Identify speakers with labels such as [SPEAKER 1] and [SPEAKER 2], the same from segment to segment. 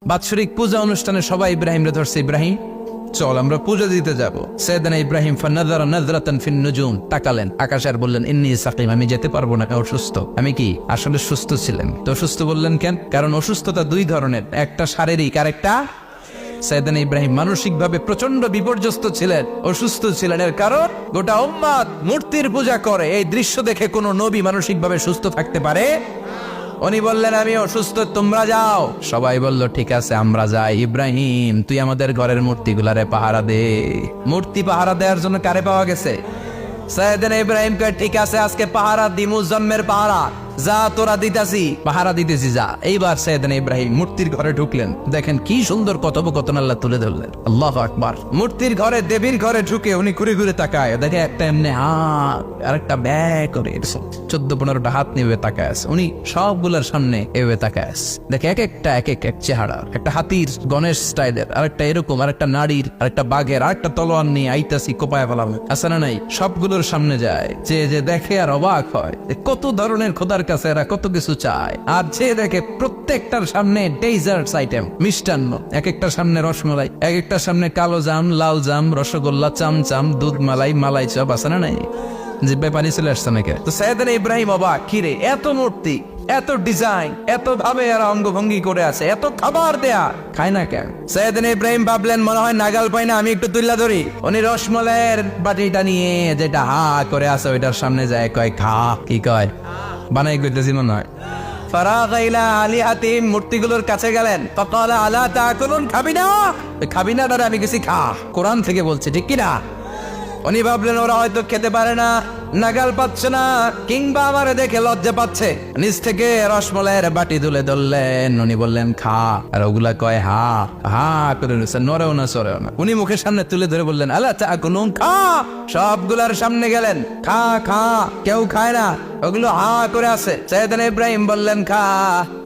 [SPEAKER 1] বাৎসরিক পূজা অনুষ্ঠানে সবাই ইব্রাহিমরে ধরছে, ইব্রাহিম চল আমরা পূজা দিতে যাব। সাইয়েদনা ইব্রাহিম ফানাযারা নাযরাতান ফিন নুজুম, তাকালেন আকাশে আর বললেন ইন্নী সাকিম, আমি যেতে পারবো না, আমি অসুস্থ। আমি কি আসলে সুস্থ ছিলেন? তো অসুস্থ বললেন কেন? কারণ অসুস্থতা দুই ধরনের, একটা শারীরিক আর একটা সাইয়েদনা ইব্রাহিম মানসিকভাবে প্রচন্ড বিপর্যস্ত ছিলেন, অসুস্থ ছিলেন। এর কারণ গোটা উম্মাত মূর্তির পূজা করে, এই দৃশ্য দেখে কোনো নবী মানসিকভাবে সুস্থ থাকতে পারে? উনি বললেন আমি অসুস্থ, তোমরা যাও। সবাই বলল ঠিক আছে আমরা যাই। ইব্রাহিম তুই আমাদের ঘরের মূর্তিগুলারে পাহারা দে। মূর্তি পাহারা দেওয়ার জন্য কারে পাওয়া গেছে? সাইয়েদনা ইব্রাহিম কয় ঠিক আছে আজকে পাহারা দিমু, জন্মের পাহারা, যা তোরা দিতাছি, পাহারা দিতেছি যা। এইবার সাইয়েদনা ইব্রাহিম মূর্তির ঘরে ঢুকলেন। দেখেন কি সুন্দর কথোপকথন আল্লাহ তুলে ধরলেন, আল্লাহু আকবার। মূর্তির ঘরে, দেবীর ঘরে ঢুকে উনি ঘুরে ঘুরে তাকায়, দেখে একটা এমনি হাত আর একটা ব্যাগ করে 14-15টা হাত নিয়ে তাকায় আছে। উনি সবগুলোর সামনে এভাবে তাকায় আছে, দেখে এক একটা এক এক চেহারা, একটা হাতির গণেশ স্টাইলের, আরেকটা এরকম, আরেকটা নারীর, আরেকটা বাঘের, আরেকটা তলোয়ার নিয়ে আইতাছি কোপায় ফেলাম আছে না নাই। সবগুলোর সামনে যায়, যে দেখে আর অবাক হয় কত ধরনের খোদার কাছে এরা কত কিছু চায়। আর যে দেখে প্রত্যেকটার সামনে ডেজার্টস আইটেম, মিষ্টান্ন, এক একটার সামনে রসমালাই, এক একটার সামনে কালো জাম, লাল জাম, রসগোল্লা, চামচাম, দুধ মালাই, মালাই চপ আছে না নাই। জিব্বায় পানি চলে আসছে নাকি? তো সাইয়েদনা ইব্রাহিম অবাক, কিরে এত মূর্তি, এত ডিজাইন, এত ভাবে এরা অঙ্গভঙ্গি করে আছে, এত খাবার দেয়া, খায় না কেন? সাইয়েদনা ইব্রাহিম ভাবলেন মনে হয় নাগাল পাই না, আমি একটু তুল্লা ধরি। উনি রসমলাইয়ের বাটিটা নিয়ে যেটা হা করে আছে ওইটার সামনে যায়, কয় খা। কি কয়? বানাই কইতেছি মনে হয়। ফারাগা ইলা আলিহাতিহিম, মূর্তিগুলোর কাছে গেলেন। ফাকালা আলা তাকুলুন, খাবি না? খাবি না দাঁড়া, আমি কিছু খা। কোরআন থেকে বলছে, ঠিক কিনা? উনি ভাবলেন ওরা হয়তো খেতে পারে না, নাগাল পাচ্ছে না, কিংবা আমারে দেখে লজ্জা পাচ্ছে। নিচ থেকে রসমলাইয়ের বাটি তুলে ধরলেন, উনি বললেন খা। আর ওগুলা কয় হা হা করে নিচ্ছে, নড়েও না সরেও না। উনি মুখের সামনে তুলে ধরে বললেন আলা তাকুলুন, খা। সবগুলার সামনে গেলেন, খা খা। কেউ খায় না, ওগুলো হা করে আছে। সাইয়েদনা ইব্রাহিম বললেন খা,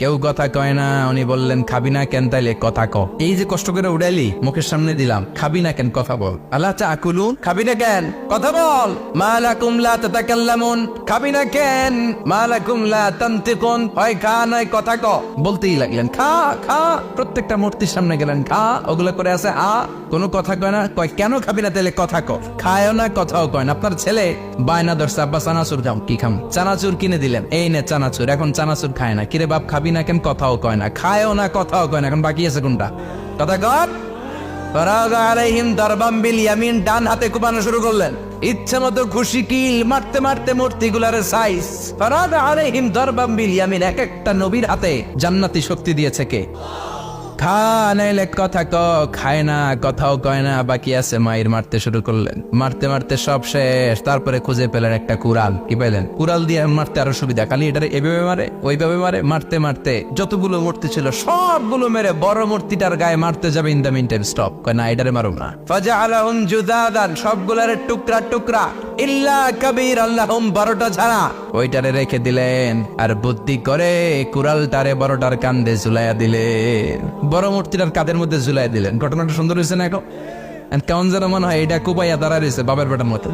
[SPEAKER 1] কেউ কথা কয় না। উনি বললেন খাবি না কেন? তাইলে কথা ক। এই যে কষ্ট করে উড়াইলি, মুখের সামনে দিলাম, খাবি না কেন? কথা বল। আলা তাকুলুন, খাবি না কেন? কথা বল। মা লাকুম লা তাতাকাল্লামুন, খাবি না কেন? মা লাকুম লা তানতিকুন, হয় খা নয় কথা ক। বলতেই লাগলেন খা খা। প্রত্যেকটা মূর্তির সামনে গেলেন, খা। ওগুলো করে আছে হা, কোনো কথা কয় না। কয় কেন খাবি না? তাইলে কথা ক। খায়ও না, কথাও কয় না। আপনার ছেলে বায়না ধরছে, আব্বা চানাচুর দাও। কি খাম? চানাচুর কিনে দিলেন, এই নে চানাচুর। এখন চানাচুর খায় না। কিরে বাপ খাবি না কেন? কথাও কয় না। খায়ও না, কথাও কয় না। এখন বাকি আছে কোনটা? কথা কর। ফারাগা আলাইহিম দারবাম বিল ইয়ামিন, ডান হাতে কোপানো শুরু করলেন। ইচ্ছা মতো খুশি কিল মারতে মারতে মূর্তিগুলার সাইজ। ফারাগা আলাইহিম দারবাম বিল ইয়ামিন, এক একটা নবীর হাতে জান্নাতি শক্তি দিয়েছে কে? খা নাইলে কথা ক। খায় না, কথাও কয় না, বাকি আছে মায়ের। মারতে শুরু করলেন, মারতে মারতে সব শেষ। তারপরে খুঁজে পেলেন একটা কুড়াল। কি পেলেন? কুড়াল দিয়ে মারতে আরো সুবিধা, খালি এটারে এভাবে মারে, ওইভাবে মারে। মারতে মারতে যতগুলো মূর্তি ছিল সবগুলো মেরে বড় মূর্তিটার গায়ে মারতে যাবে, in the meantime stop, কয় না এটারে মারুম না। ফাজআলাহুম জুদাদান, সবগুলারে টুকরা টুকরা, ইল্লা কাবীর আল্লাহুম, 12টা ছাড়া ওইটারে রেখে দিলেন। আর বুদ্ধি করে কুড়ালটারে বড়টার কান্দে ঝুলাইয়া দিলেন, বড় মূর্তিটার কাঁধের মধ্যে ঝুলাই দিলেন। ঘটনাটা সুন্দর হয়েছে না? এখন কেমন যেন মনে হয় এটা কুপাইয়া দাঁড়া রয়েছে বাবার বেটার মতো।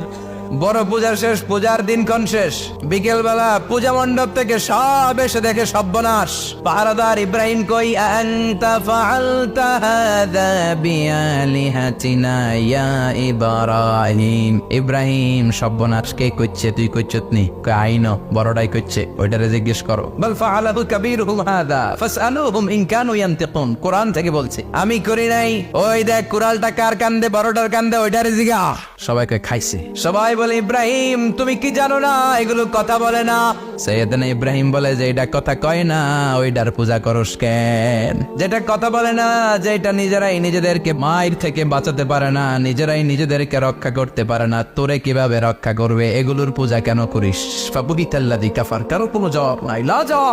[SPEAKER 1] বড় পূজার শেষ, পূজার দিনক্ষণ শেষ। বিকেল বেলা পূজা মণ্ডপ থেকে সব এসে দেখে সর্বনাশ। পাহারাদার ইব্রাহিম কই, আনতা ফাআলতা হাযা বিআলিহাতিনা ইয়া ইব্রাহিম। ইব্রাহিম সর্বনাশ কে কইছে? তুই কইছত নি? কই আইনো, বড়টাই কইছে, ওইটারে জিজ্ঞেস করো। বল ফাআলাহু কাবীরুহুম হাযা ফাসআলুহুম ইন কানু ইয়ানতিকুন, কোরআন থেকে বলছে, আমি করি নাই। ওই দেখ কুড়ালটা কার কান্দে, বড়টার কান্দে, ওইটারে জিগা। সবাইকে খাইছে। সবাই বলে ইব্রাহিম তুমি কি জানো না এগুলো কথা বলে না? সাইয়েদনা ইব্রাহিম বলে যে এটা কথা কয় না, ওইটার পূজা করস কেন? যেটা কথা বলে না, যেটা নিজেরাই নিজেদেরকে মায়ের থেকে বাঁচাতে পারে না, নিজেরাই নিজেদেরকে রক্ষা করতে পারে না, তোরে কিভাবে রক্ষা করবে? এগুলোর পূজা কেন করিস? ফাবুহিতাল্লাযী কাফার, কারো কোনো জবাব নাই, লাজা।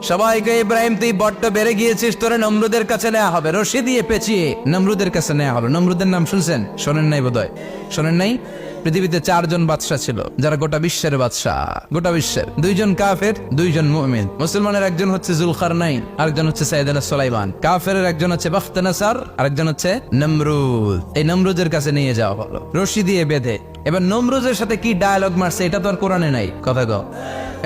[SPEAKER 1] সবাইকে ইব্রাহিম তুই বড্ড বেড়ে গিয়েছিস, তোরে নমরুদের কাছে নেওয়া হবে, রশি দিয়ে পেঁচিয়ে নমরুদের কাছে নেওয়া হলো। নমরুদের নাম শুনছেন? শোনেন নাই বোধহয়, শোনেন নাই? পৃথিবীতে 4 জন বাদশা ছিল, যারা গোটা বিশ্বের বাদশা। গোটা বিশ্বের 2 জন কাফের, 2 জন মুমিন। মুসলমানের একজন হচ্ছে জুলকারনাইন, আরেকজন হচ্ছে সাইয়েদনা সুলাইমান। কাফেরের একজন হচ্ছে বাখতানাসার, আরেকজন হচ্ছে নমরুদ। এই নমরুদের কাছে নিয়ে যাওয়া হলো রশি দিয়ে বেঁধে। এবার নমরুদের সাথে কি ডায়ালগ মারছে এটা তো আর কোরআনে নাই। কথা কও।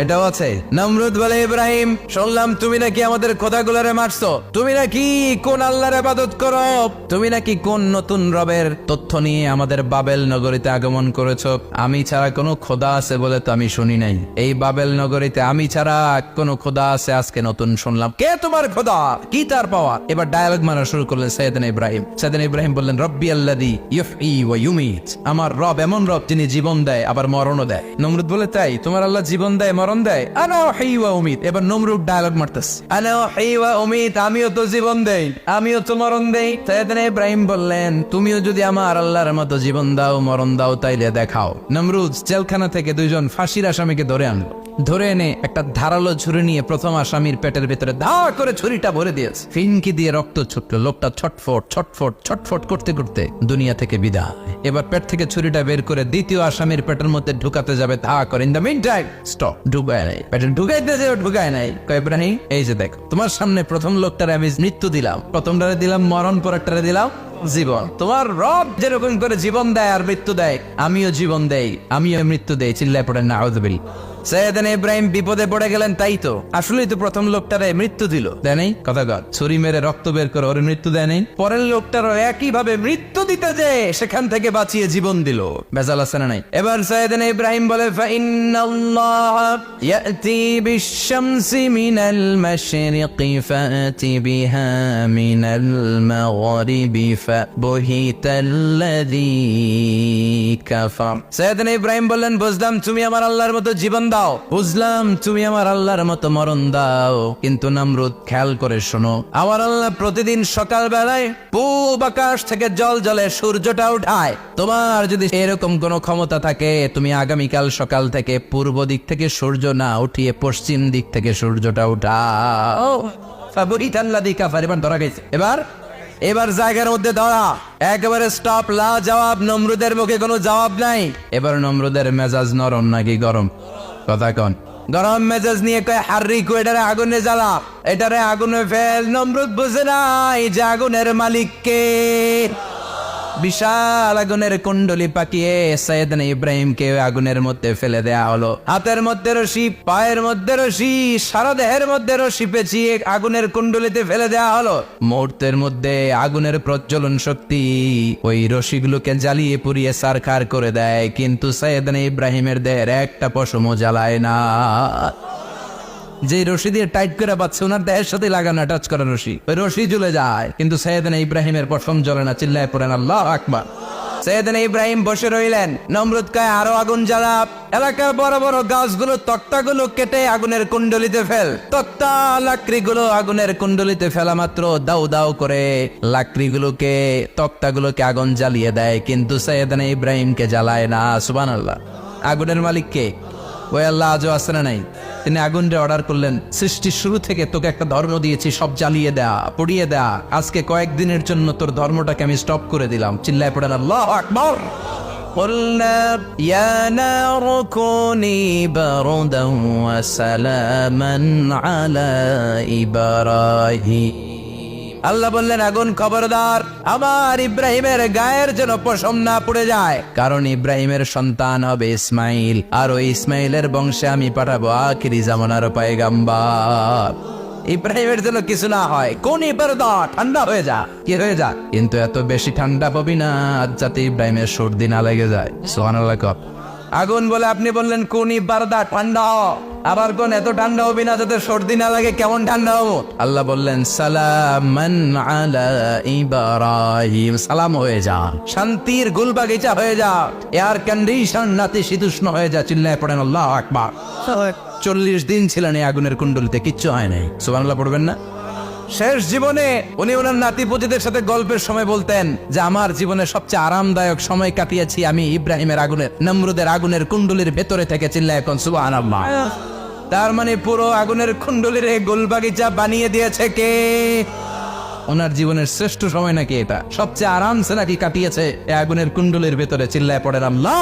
[SPEAKER 1] এটাও আছে। নমরুদ বলে, ইব্রাহিম শুনলাম তুমি নাকি আমাদের খোদাগুলোরে মারছো, তুমি নাকি কোন আল্লাহর ইবাদত করো, তুমি নাকি কোন নতুন রবের তথ্য নিয়ে আমাদের বাবেল নগরীতে আগমন করেছো। আমি ছাড়া কোনো খোদা আছে বলে তো আমি শুনি নাই, এই বাবেল নগরীতে আমি ছাড়া কোনো খোদা আছে আজকে নতুন শুনলাম। কে তোমার খোদা, কি তার পাওয়ার? এবার ডায়ালগ মারা শুরু করলেন সাইয়েদনা ইব্রাহিম। সাইয়েদনা ইব্রাহিম বললেন, রব্বি আল্লাযী ইউহয়ী ওয়া ইউমীত, আমার রব এমন রব যিনি জীবন দেয় আবার মরণও দেয়। নমরুদ বলে, তাই তোমার আল্লাহ জীবন দেয় মরণ দেয়? আনা উহয়ী ওয়া উমীত। এবার নমরুদ ডায়ালগ মারতেছে, আনা উহয়ী ওয়া উমীত, আমিও তো জীবন দেই আমিও তো মরণ দেই। সাইয়েদনা ইব্রাহিম বললেন, তুমিও যদি আমার আল্লাহর মতো জীবন দাও মরণ দাও তাইলে দেখাও। নমরুদ জেলখানা থেকে দুইজন ফাঁসির আসামিকে ধরে আনলো। ধরে এনে একটা ধারালো ছুরি নিয়ে প্রথম আসামির পেটের ভিতরে ধা করে ছুরিটা ভরে দিয়েছে। ফিনকি দিয়ে রক্ত ছুটলো, লোকটা ছটফট ছটফট ছটফট করতে করতে দুনিয়া থেকে বিদায়। এবার পেট থেকে ছুরিটা বের করে দ্বিতীয় আসামির পেটের মধ্যে ঢুকাতে যাবে, ধা করে। In the meantime stop, ঢুকায় নাই, পেটে ঢুকাইতে যে ঢুকায় নাই। কয়, ইব্রাহিম এই যে দেখো, তোমার সামনে প্রথম লোকটারে আমি মৃত্যু দিলাম, প্রথমটারে দিলাম মরণ, পরেরটারে দিলাম জীবন। তোমার রব যেরকম করে জীবন দেয় আর মৃত্যু দেয়, আমিও জীবন দেই আমিও মৃত্যু দেই। চিল্লায় পড়েন নাউযুবিল্লাহ। সাইয়েদনা ইব্রাহিম বিপদে পড়ে গেলেন। তাই তো, আসলেই তো প্রথম লোকটারে মৃত্যু দিল, দেয় নাই? কথা কর, ছুরি মেরে রক্ত বের করে ওর মৃত্যু দেয় নাই? পরের লোকটারও একই ভাবে মৃত্যু দিতে যে সেখান থেকে বাঁচিয়ে জীবন দিল। বেজাল আছে না নাই? এবার সাইয়েদনা ইব্রাহিম বলে, ফাইন্নাল্লাহ ইয়াতি বিশ-শামসি মিনাল মাশরিকি ফাতি বিহা মিনাল মাগরিবি ফাবহিতাল্লাযী কাফার। সাইয়েদনা ইব্রাহিম বললেন, বুঝলাম তুমি আমার আল্লাহর মতো জীবন দাও, বুঝলাম তুমি আমার আল্লাহর মতো মরণ দাও, কিন্তু নমরুদ খেয়াল করে শোনো, আমার আল্লাহ প্রতিদিন সকাল বেলায় পূব আকাশ থেকে জল জলে সূর্যটা উঠায়। তোমার যদি এরকম কোনো ক্ষমতা থাকে, তুমি আগামীকাল সকাল থেকে পূর্ব দিক থেকে সূর্য না উঠিয়ে পশ্চিম দিক থেকে সূর্যটা উঠাও। ফাবহিতাল্লাযী কাফার। এবার ধরা গেছে। এবার জায়গার মধ্যে ধরা, একেবারে স্টপ, লা জবাব। নমরুদের মুখে কোনো জবাব নাই। এবার নমরুদের মেজাজ নরম নাকি গরম? কথা কন। গরম মেজাজ নিয়ে কয়, হাররিকু, এটারে আগুনে জ্বালা, এটারে আগুনে ফেল। নমরুদ বুঝে নাই যে আগুনের মালিক কে। বিশাল আগুনের কুণ্ডলি পাকিয়ে সাইয়েদনা ইব্রাহিমকে আগুনের মধ্যে ফেলে দেয়া হলো। হাতের মধ্যে রশি, পায়ের মধ্যে রশি, সারা দেহের মধ্যে রশি পেঁচিয়ে আগুনের কুণ্ডলিতে ফেলে দেয়া হলো। মুহূর্তের মধ্যে আগুনের প্রজ্বলন শক্তি ওই রশিগুলোকে জ্বালিয়ে পুড়িয়ে সারখার করে দেয়, কিন্তু সাইয়েদনা ইব্রাহিমের দেহের একটা পশমও জ্বালায় না। যে রশি দিয়ে টাইট করে বাঁধছে, ওনার দেহের সাথে লাগানো টাচ করা রশি, ওই রশি জ্বলে যায়, কিন্তু সাইয়েদনা ইব্রাহিমের পশম জ্বলে না। চিল্লায় পড়েন আল্লাহু আকবার। সাইয়েদনা ইব্রাহিম বসে রইলেন। নমরুদ কয়, আরো আগুন জ্বালা, এলাকার বড় বড় গাছগুলো, তক্তাগুলো কেটে আগুনের কুণ্ডলিতে ফেল। তক্তা লাকড়িগুলো আগুনের কুণ্ডলিতে ফেলা মাত্র দাউ দাউ করে লাকড়িগুলোকে, তক্তাগুলোকে আগুন জ্বালিয়ে দেয়, কিন্তু সাইয়েদনা ইব্রাহিমকে জ্বালায় না। সুবহানাল্লাহ। আগুনের মালিক কে? ওই আল্লাহ আজও আছে না নাই? তিনি আগুনরে অর্ডার করলেন, সৃষ্টির শুরু থেকে তোকে একটা ধর্ম দিয়েছি, সব জ্বালিয়ে দেয়া, পুড়িয়ে দেয়া, আজকে কয়েকদিনের জন্য তোর ধর্মটাকে আমি স্টপ করে দিলাম। চিল্লায় পড়েন আল্লাহু আকবার। قُلْنَا يَا نَارُ كُونِي بَرْدًا وَسَلَامًا عَلَى إِبْرَاهِيمَ। আল্লাহ বললেন, আগুন খবরদার, আমার ইব্রাহিমের গায়ের যেন পশম না পুড়ে যায়, কারণ ইব্রাহিমের সন্তান হবে ইসমাইল, আর ওই ইসমাইলের বংশে আমি পাঠাবো আখিরি জামানার পয়গম্বর। ইব্রাহিমের যেন কিছু না হয়। কোন ইবারদা, ঠান্ডা হয়ে যা, কি হয়ে যা, কিন্তু এত বেশি ঠান্ডা পাবি না যাতে ইব্রাহিমের সর্দি না লেগে যায়। সুবহানাল্লাহ। আগুন বলে, আপনি বললেন কোন ইবারদা, ঠান্ডা হ, আবার কোন এত ঠান্ডা হবি না যাতে সর্দি না লাগে, কেমন ঠান্ডা হবো? আল্লাহ বললেন, সালামান আলা ইব্রাহিম, সালাম হয়ে যা, শান্তির গুলবাগিচা হয়ে যা, এয়ার কন্ডিশন নাতিশীতোষ্ণ হয়ে যা। চিল্লায় পড়েন আল্লাহু আকবার। 40 দিন ছিলেন এই আগুনের কুণ্ডলিতে, কিচ্ছু হয় নাই। সুবহানাল্লাহ পড়বেন না? শেষ জীবনে উনি ওনার নাতিপুতিদের সাথে গল্পের সময় বলতেন যে আমার জীবনের সবচেয়ে আরামদায়ক সময় কাটিয়েছি আমি ইব্রাহিমের আগুনের, নমরুদের আগুনের কুণ্ডলির ভেতরে থেকে। চিল্লায় এখন সুবহানাল্লাহ। তার মানে পুরো আগুনের কুণ্ডলির গোলবাগিচা বানিয়ে দিয়েছে কে? ওনার জীবনের শ্রেষ্ঠ সময় নাকি এটা? সবচেয়ে আরামসে নাকি কাটিয়েছে এই আগুনের কুণ্ডলির ভেতরে? চিল্লায় পড়েন আল্লাহ।